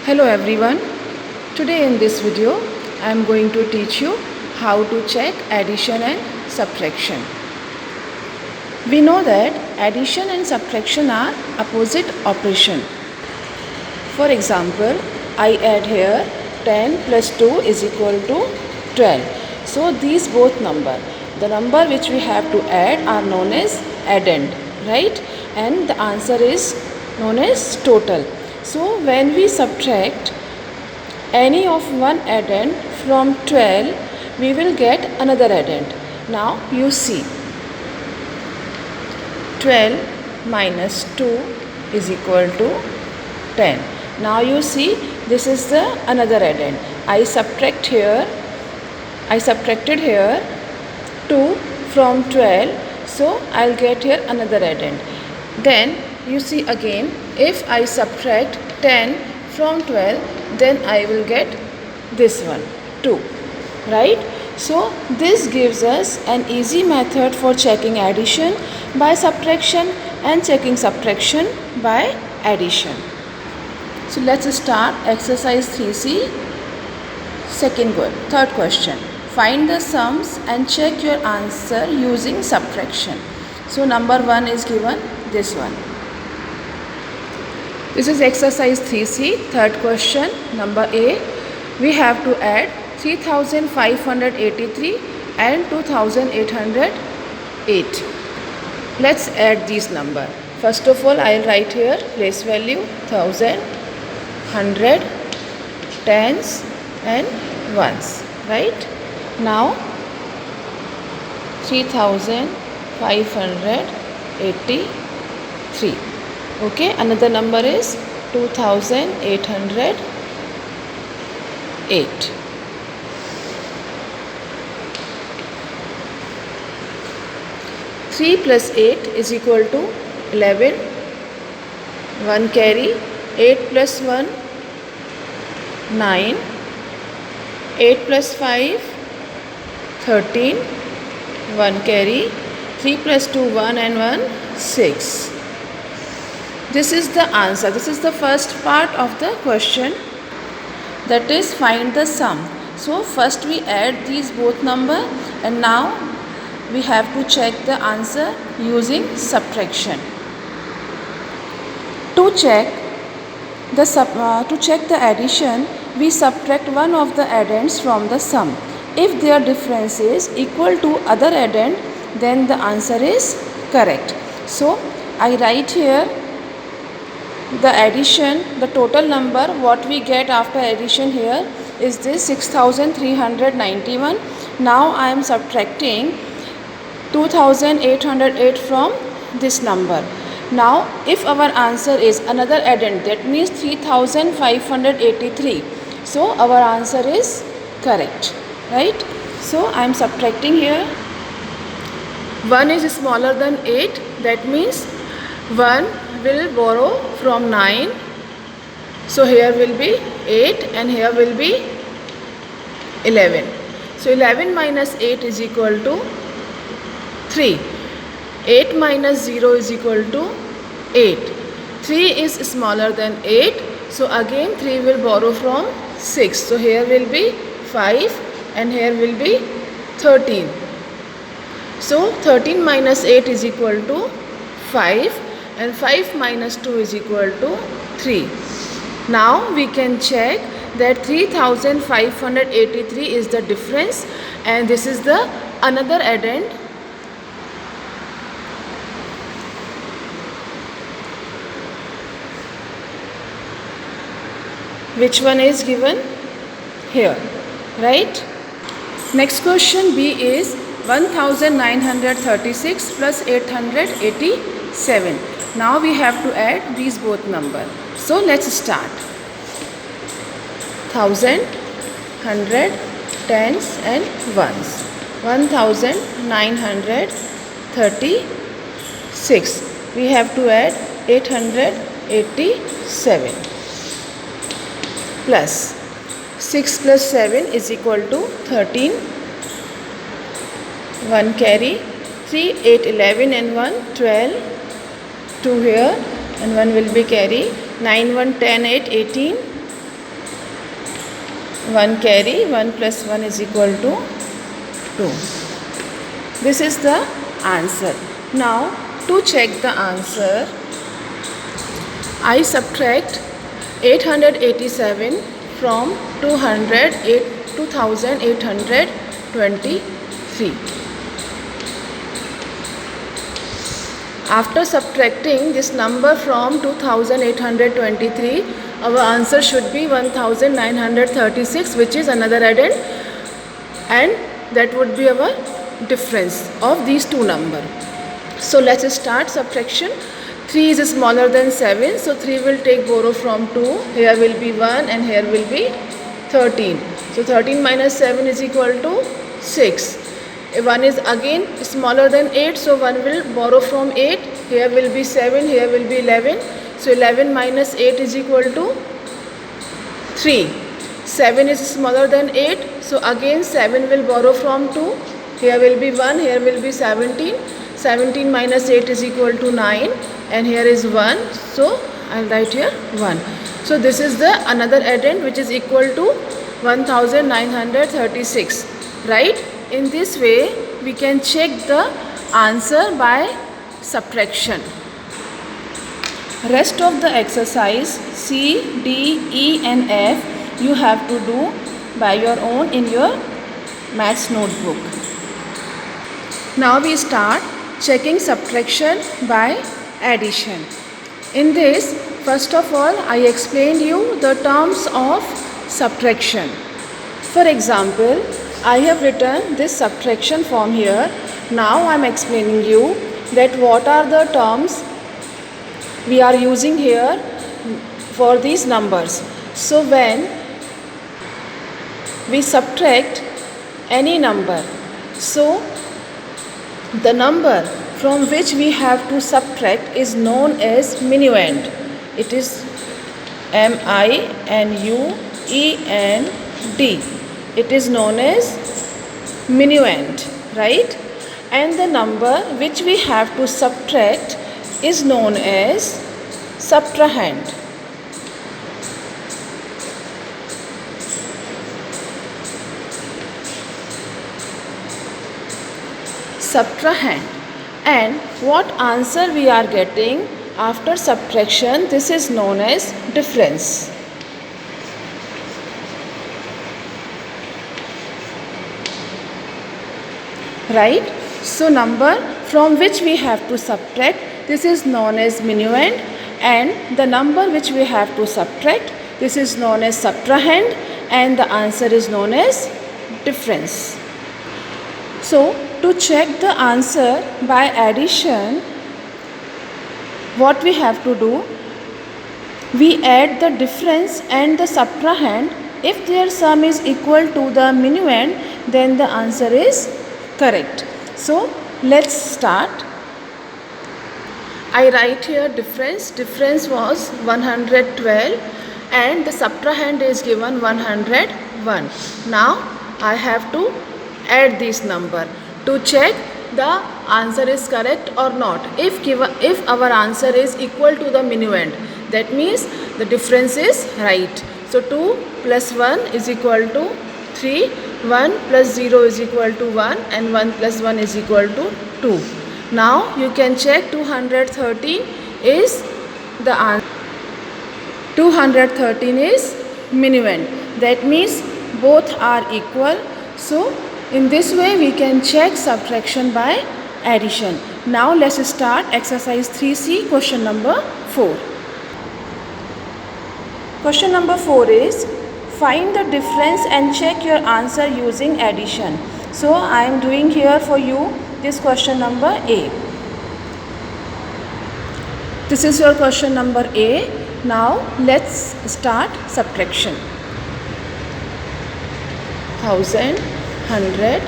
Hello everyone. Today in this video I am going to teach you how to check addition and subtraction. We know that addition and subtraction are opposite operation. For example, I add here 10 plus 2 is equal to 12. So these both the number which we have to add are known as addend, right? And the answer is known as total. So when we subtract any of one addend from 12, we will get another addend. Now you see, 12 minus 2 is equal to 10. Now you see, this is the another addend. I subtracted here 2 from 12, so I'll get here another addend. Then you see again, if I subtract 10 from 12, then I will get this one 2, right? So this gives us an easy method for checking addition by subtraction and checking subtraction by addition. So let's start exercise 3C. Third question. Find the sums and check your answer using subtraction. So number 1 is given, this one. This is exercise 3C, third question. Number A, we have to add 3583 and 2808. Let's add these numbers. First of all, I'll write here place value 1000, 100, tens and ones, right? Now 3583. Okay, another number is 2808. Three plus 8 is equal to 11. 1 carry. 8 plus 1, 9. 8 plus 5, 13. 1 carry. 3 plus 2, 1 and 1, 6. This is the answer. This is the first part of the question, that is find the sum. So first we add these both numbers and now we have to check the answer using subtraction. To check the addition, we subtract one of the addends from the sum. If their difference is equal to other addend, then the answer is correct. So I write here the addition, the total number what we get after addition here is this 6391. Now I am subtracting 2808 from this number. Now if our answer is another addend, that means 3583. So our answer is correct, right? So I am subtracting here. 1 is smaller than 8, that means 1 will borrow from 9. So here will be 8 and here will be 11. So 11 minus 8 is equal to 3. 8 minus 0 is equal to 8. 3 is smaller than 8. So again 3 will borrow from 6. So here will be 5 and here will be 13. So 13 minus 8 is equal to 5 and 5 minus 2 is equal to 3. Now we can check that 3583 is the difference and this is the another addend. Which one is given here, right? Next question B is 1936 plus 887. Now we have to add these both numbers. So let's start. 1000, 100, tens and ones. 1936. We have to add 887. Plus 6 plus 7 is equal to 13. 1 carry. 3, 8, 11 and 1, 12. 2 here and 1 will be carry. 9, 1, 10, 8, 18. 1 carry, 1 plus 1 is equal to 2. This is the answer. Now to check the answer, I subtract 887 from 2823. After subtracting this number from 2823, our answer should be 1936, which is another addend, and that would be our difference of these two numbers. So let's start subtraction. 3 is smaller than 7, so 3 will take borrow from 2. Here will be 1 and here will be 13. So 13 minus 7 is equal to 6. 1 is again smaller than 8, so 1 will borrow from 8. Here will be 7, here will be 11. So 11 minus 8 is equal to 3. 7 is smaller than 8, so again 7 will borrow from 2. Here will be 1, here will be 17. 17 minus 8 is equal to 9, and here is 1, so I'll write here 1. So this is the another addend which is equal to 1936, right? In this way we can check the answer by subtraction. Rest of the exercise C, D, E and F you have to do by your own in your maths notebook. Now we start checking subtraction by addition. In this, first of all, I explained you the terms of subtraction. For example, I have written this subtraction form here. Now I am explaining you that what are the terms we are using here for these numbers. So when we subtract any number, so the number from which we have to subtract is known as minuend. It is M-I-N-U-E-N-D. It is known as minuend, right? And the number which we have to subtract is known as subtrahend. Subtrahend. And what answer we are getting after subtraction, this is known as difference. Right? So number from which we have to subtract, this is known as minuend, and the number which we have to subtract, this is known as subtrahend, and the answer is known as difference. So to check the answer by addition, what we have to do, we add the difference and the subtrahend. If their sum is equal to the minuend, then the answer is correct. So let's start. I write here difference. Difference was 112 and the subtrahend is given 101. Now I have to add this number to check the answer is correct or not. If our answer is equal to the minuend, that means the difference is right. So 2 plus 1 is equal to 3, 1 plus 0 is equal to 1, and 1 plus 1 is equal to 2. Now you can check 213 is the answer. 213 is minuend. That means both are equal. So in this way we can check subtraction by addition. Now let's start exercise 3C, question number 4. Question number 4 is find the difference and check your answer using addition. So I am doing here for you this question number A. This is your question number A. Now let's start subtraction. 1000, 100,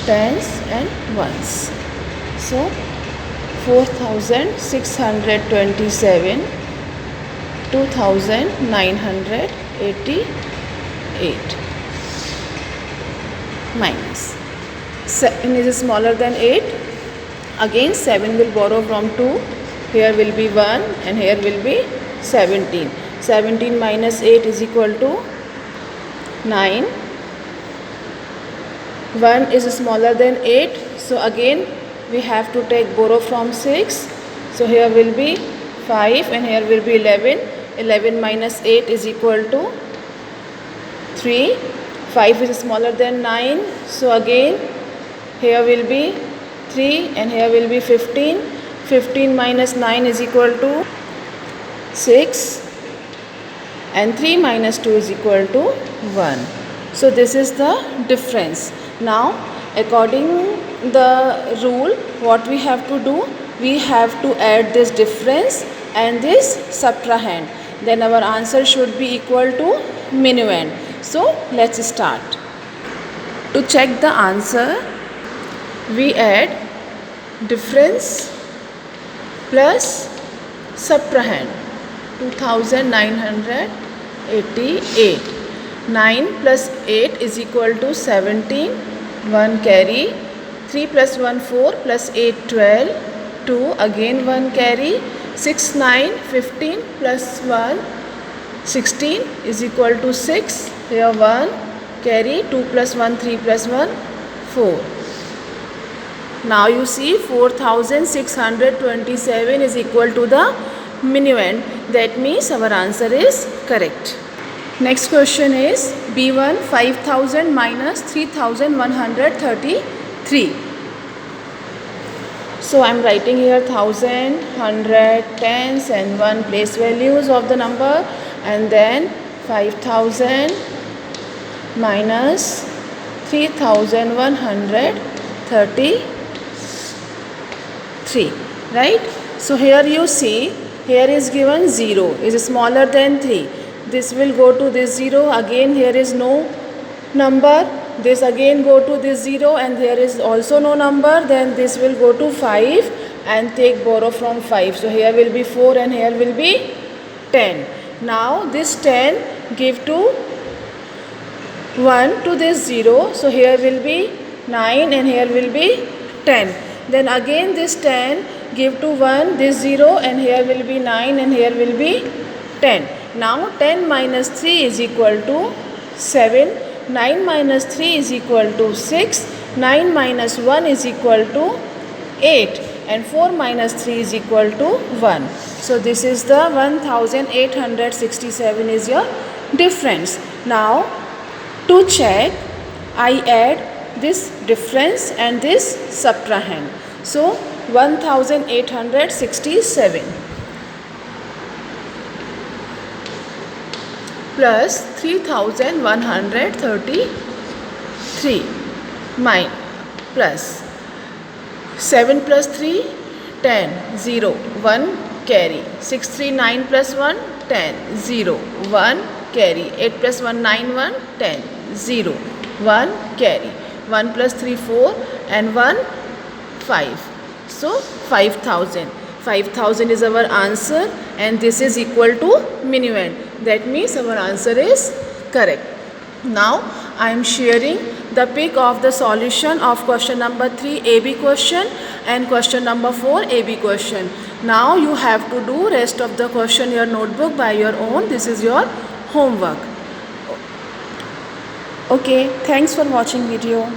tens and ones. So 4627, 2988 minus 7 is smaller than 8. Again 7 will borrow from 2. Here will be 1 and here will be 17. 17 minus 8 is equal to 9. 1 is smaller than 8, so again we have to take borrow from 6. So here will be 5 and here will be 11. 11 minus 8 is equal to 3. 5 is smaller than 9, so again here will be 3 and here will be 15. 15 minus 9 is equal to 6 and 3 minus 2 is equal to 1. So this is the difference. Now according the rule, what we have to do, we have to add this difference and this subtrahend. Then our answer should be equal to minuend. So let's start. To check the answer, we add difference plus subtrahend. 2988. 9 plus 8 is equal to 17. 1 carry. 3 plus 1 4 plus 8 12. 2 again 1 carry. 6 9 15 plus 1 16 is equal to 6. Here 1 carry. 2 plus 1 3 plus 1 4. Now you see 4627 is equal to the minuend. That means our answer is correct. Next question is B1 5000 minus 3133. So I am writing here 1000, 100, tens and 1 place values of the number, and then 5000 minus 3133, right? So here you see, here is given 0 is smaller than 3. This will go to this 0. Again here is no number. This again go to this 0 and there is also no number. Then this will go to 5 and take borrow from 5. So here will be 4 and here will be 10. Now this 10 give to 1 to this 0. So here will be 9 and here will be 10. Then again this 10 give to 1 this 0 and here will be 9 and here will be 10. Now 10 minus 3 is equal to 7. 9 minus 3 is equal to 6. 9 minus 1 is equal to 8 and 4 minus 3 is equal to 1. So this is the 1867 is your difference. Now to check, I add this difference and this subtrahend. So 1867 plus 3133 plus 7 plus 3 10 0 1 carry. 6 3 9 plus 1 10 0 1 carry. 8 plus 1 9 1 10 0 1 carry. 1 plus 3 4 and 1 5. So 5000. 5000 is our answer and this is equal to minuend. That means our answer is correct. Now I am sharing the pic of the solution of question number 3 AB question and question number 4 AB question. Now you have to do rest of the question in your notebook by your own. This is your homework. Okay, thanks for watching video.